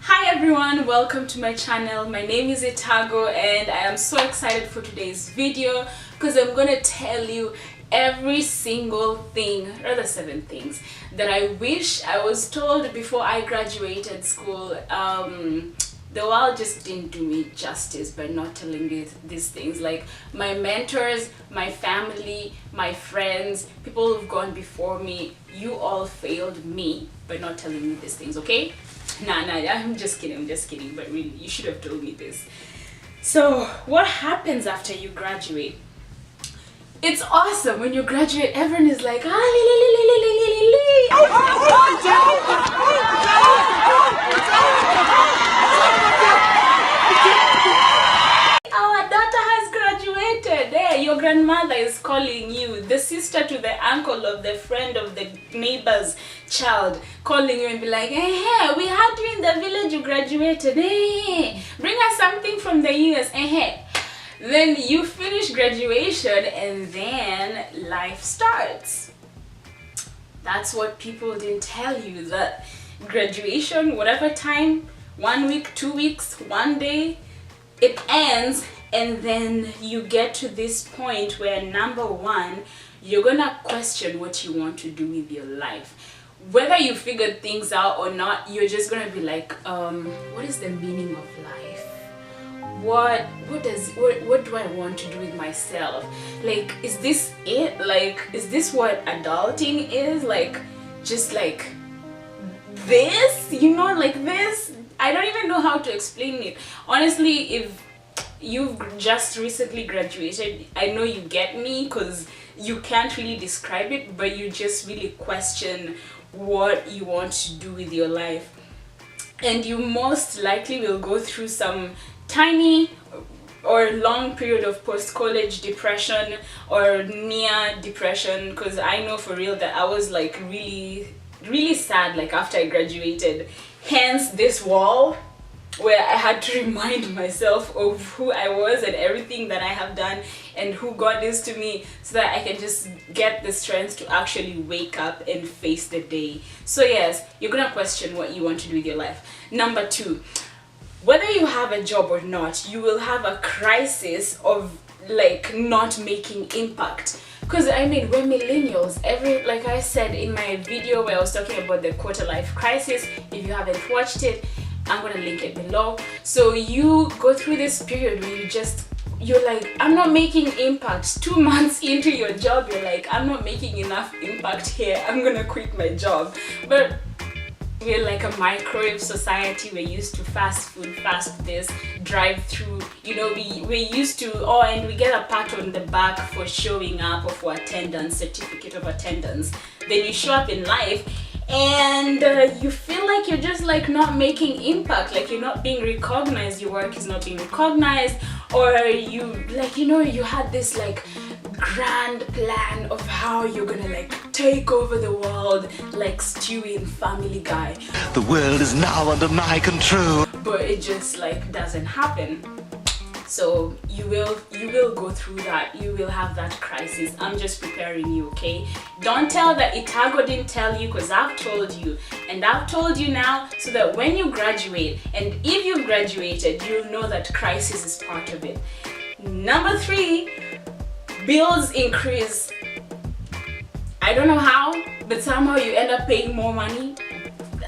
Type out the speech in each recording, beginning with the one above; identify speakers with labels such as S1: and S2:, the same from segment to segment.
S1: Hi everyone, welcome to my channel. My name is Itago and I am so excited for today's video because I'm gonna tell you every single thing, rather 7 things, that I wish I was told before I graduated school. The world just didn't do me justice by not telling me these things. Like my mentors, my family, my friends, people who've gone before me, you all failed me by not telling me these things, okay? Nah, I'm just kidding, but really, you should have told me this. So, what happens after you graduate? It's awesome. When you graduate, everyone is like, ah, our daughter has graduated. Hey, your grandmother is calling you. The sister to the uncle of the friend of the neighbor's child calling you and be like, hey, we had you in the village, you graduated. Hey, bring us something from the US. Hey. Then you finish graduation and then life starts. That's what people didn't tell you, that graduation, whatever time, 1 week, 2 weeks, 1 day, it ends, and then you get to this point where, number one, you're gonna question what you want to do with your life. Whether you figured things out or not, you're just gonna be like, what is the meaning of life? What do I want to do with myself? Like, is this it? Like, is this what adulting is? Like, just like this, you know, like this? I don't even know how to explain it. Honestly, if you've just recently graduated, I know you get me, because you can't really describe it, but you just really question what you want to do with your life. And you most likely will go through some tiny or long period of post-college depression or near depression, because I know for real that I was like really sad like after I graduated. Hence this wall where I had to remind myself of who I was and everything that I have done and who God is to me, so that I can just get the strength to actually wake up and face the day. So yes, you're gonna question what you want to do with your life. Number 2, whether you have a job or not, you will have a crisis of like not making impact. Because I mean, we're millennials. Like I said in my video where I was talking about the quarter life crisis, if you haven't watched it, I'm gonna link it below. So you go through this period where you're like, I'm not making impact. 2 months into your job, you're like, I'm not making enough impact here, I'm gonna quit my job. But we're like a microwave society. We're used to fast food, fast this, drive through, you know, we're used to, and we get a pat on the back for showing up or for attendance, certificate of attendance. Then you show up in life and you feel like you're just like not making impact, like you're not being recognized, your work is not being recognized, or you like, you know, you had this like grand plan of how you're gonna like take over the world like Stewie in Family Guy.
S2: The world is now under my control.
S1: But it just like doesn't happen. So you will go through that. You will have that crisis. I'm just preparing you, okay? Don't tell that Itago didn't tell you, because I've told you, and I've told you now, so that when you graduate, and if you've graduated, you'll know that crisis is part of it. Number 3, bills increase. I don't know how, but somehow you end up paying more money.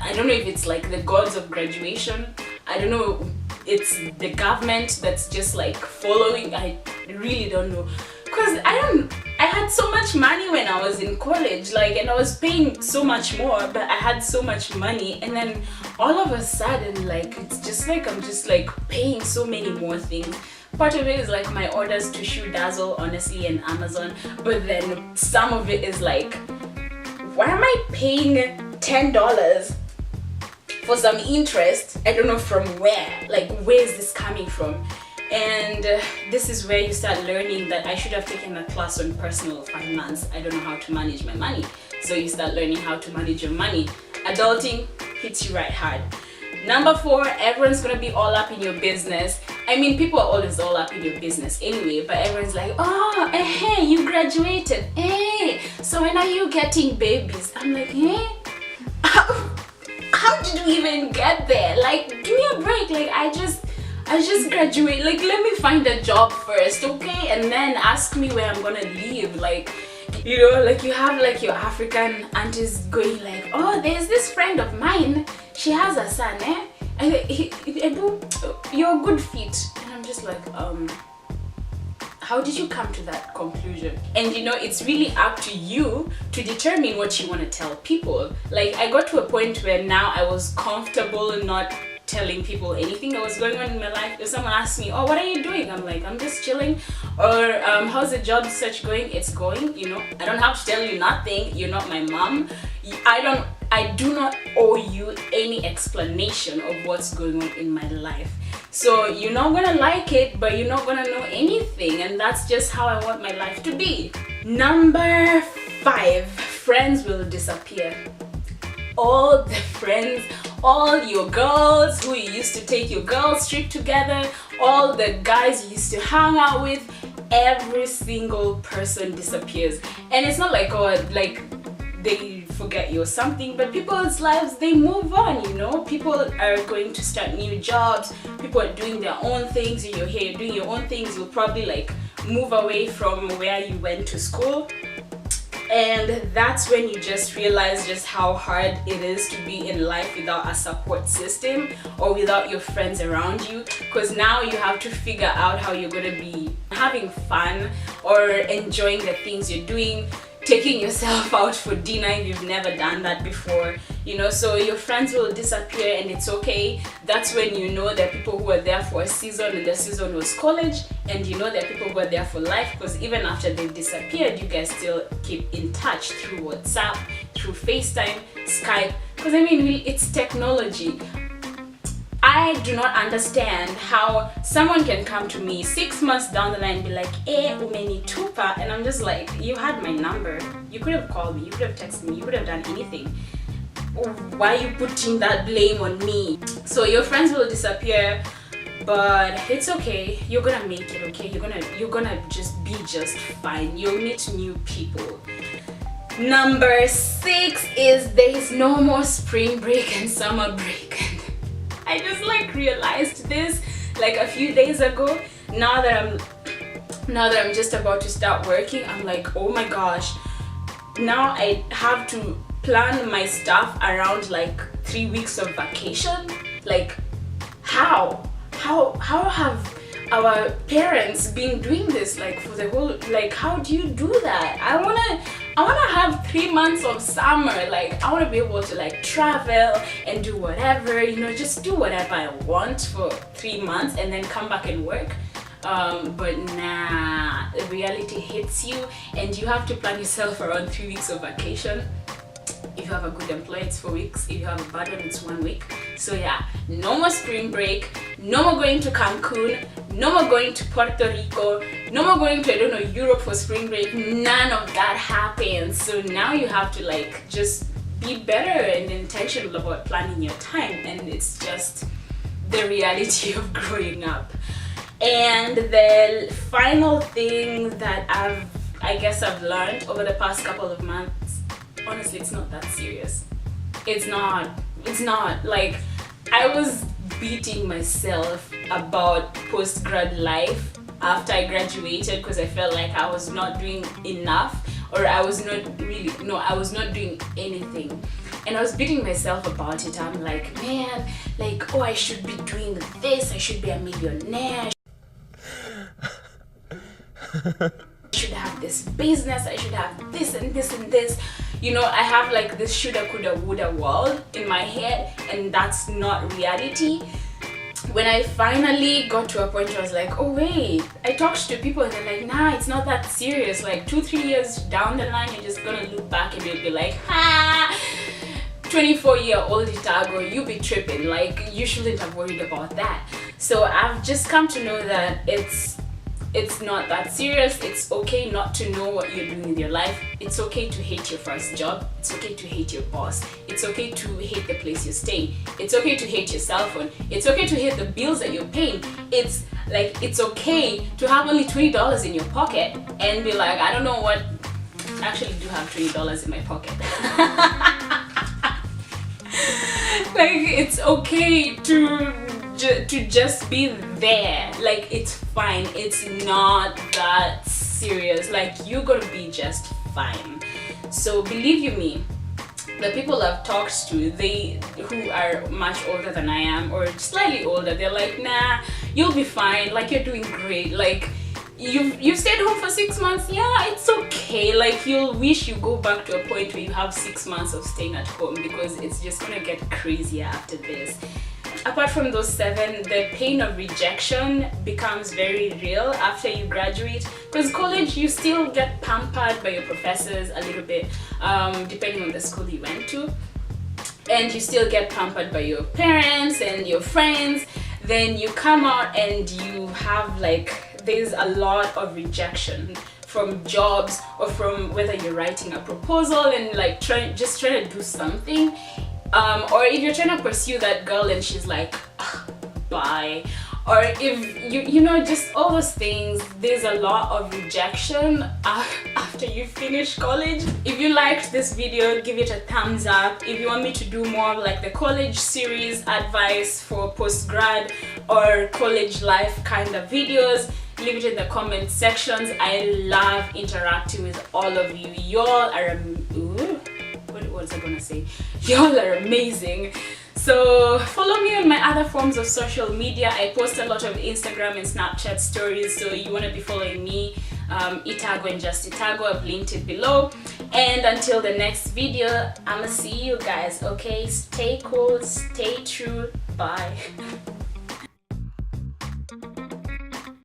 S1: I don't know if it's like the gods of graduation. I don't know, it's the government that's just like following. I really don't know, because I had so much money when I was in college, like, and I was paying so much more, but I had so much money, and then all of a sudden, like, it's just like I'm just like paying so many more things. Part of it is like my orders to Shoe Dazzle, honestly, and Amazon, but then some of it is like, why am I paying $10 for some interest? I don't know from where, like, where is this coming from? And this is where you start learning that I should have taken a class on personal finance. I don't know how to manage my money. So you start learning how to manage your money. Adulting hits you right hard. Number 4, everyone's gonna be all up in your business. I mean, people are always all up in your business anyway, but everyone's like, oh, hey, you graduated, hey, so when are you getting babies? I'm like, hey, how how did we even get there? Like, give me a break. Like, I just graduate. Like, let me find a job first, okay? And then ask me where I'm gonna live. Like, you know, like you have like your African aunties going like, oh, there's this friend of mine, she has a son, you're a good fit. And I'm just like, how did you come to that conclusion? And you know, it's really up to you to determine what you want to tell people. Like, I got to a point where now I was comfortable not telling people anything that was going on in my life. If someone asks me, oh, what are you doing? I'm like, I'm just chilling. Or how's the job search going? It's going, you know. I don't have to tell you nothing. You're not my mom. I do not owe you any explanation of what's going on in my life. So you're not gonna like it, but you're not gonna know anything, and that's just how I want my life to be. Number 5, friends will disappear. All the friends, all your girls who you used to take your girls trip together, all the guys you used to hang out with, every single person disappears. And it's not like, oh, like they forget you or something, but people's lives, they move on, you know. People are going to start new jobs, people are doing their own things, and you're here, you're doing your own things. You'll probably like move away from where you went to school. And that's when you just realize just how hard it is to be in life without a support system or without your friends around you, because now you have to figure out how you're going to be having fun or enjoying the things you're doing, taking yourself out for dinner if you've never done that before, you know. So your friends will disappear, and it's okay. That's when you know there are people who are there for a season, and the season was college, and you know there are people who are there for life, because even after they've disappeared, you guys still keep in touch through WhatsApp, through FaceTime, Skype, because I mean, it's technology. I do not understand how someone can come to me 6 months down the line and be like, umenitupa, and I'm just like, you had my number, you could have called me, you could have texted me, you could have done anything. Why are you putting that blame on me? So your friends will disappear, but it's okay. You're gonna make it, okay? You're gonna just be just fine. You'll meet new people. Number 6 is there is no more spring break and summer break. I just like realized this like a few days ago. Now that I'm just about to start working, I'm like, oh my gosh, now I have to plan my stuff around like 3 weeks of vacation. Like, how have our parents been doing this like for the whole, like, how do you do that? I wanna have 3 months of summer. Like, I wanna be able to like travel and do whatever, you know, just do whatever I want for 3 months and then come back and work. But nah, the reality hits you, and you have to plan yourself around 3 weeks of vacation. If you have a good employer, it's 4 weeks. If you have a bad one, it's 1 week. So yeah, no more spring break, no more going to Cancun, no more going to Puerto Rico, no more going to, I don't know, Europe for spring break. None of that happens. So now you have to like just be better and intentional about planning your time, and it's just the reality of growing up. And the final thing that I guess I've learned over the past couple of months, honestly, it's not that serious. It's not like, I was beating myself about post-grad life after I graduated because I felt like I was not doing enough, or I was not doing anything, and I was beating myself about it. I'm like, man, like, oh, I should be doing this, I should be a millionaire, I should have this business, I should have this and this and this. You know, I have like this shoulda, coulda, woulda world in my head, and that's not reality. When I finally got to a point where I was like, oh wait, I talked to people and they're like, nah, it's not that serious. Like 2-3 years down the line, you're just gonna look back and you'll be like, 24-year-old Itago, you be tripping. Like, you shouldn't have worried about that. So I've just come to know that it's not that serious. It's okay not to know what you're doing with your life. It's okay to hate your first job. It's okay to hate your boss. It's okay to hate the place you're staying. It's okay to hate your cell phone. It's okay to hate the bills that you're paying. It's like, it's okay to have only $20 in your pocket and be like, I don't know what, I actually do have $20 in my pocket. Like, it's okay to just be there. Like, it's fine. It's not that serious. Like, you're gonna be just fine. So believe you me, the people I've talked to, they who are much older than I am or slightly older, they're like, nah, you'll be fine. Like, you're doing great. Like, you've stayed home for 6 months. Yeah, it's okay. Like, you'll wish you go back to a point where you have 6 months of staying at home, because it's just gonna get crazier after this. Apart from those 7, the pain of rejection becomes very real after you graduate, because college, you still get pampered by your professors a little bit, depending on the school you went to, and you still get pampered by your parents and your friends. Then you come out and you have, like, there's a lot of rejection from jobs, or from whether you're writing a proposal and like trying to do something, or if you're trying to pursue that girl and she's like, bye, or if you know, just all those things. There's a lot of rejection after you finish college. If you liked this video, give it a thumbs up. If you want me to do more of like the college series, advice for post-grad or college life kind of videos, leave it in the comment sections. I love interacting with all of you. Y'all are what was I gonna say? Y'all are amazing. So follow me on my other forms of social media. I post a lot of Instagram and Snapchat stories, so you want to be following me, Itago and Just Itago. I've linked it below. And until the next video, I'ma see you guys. Okay, stay cool, stay true. Bye.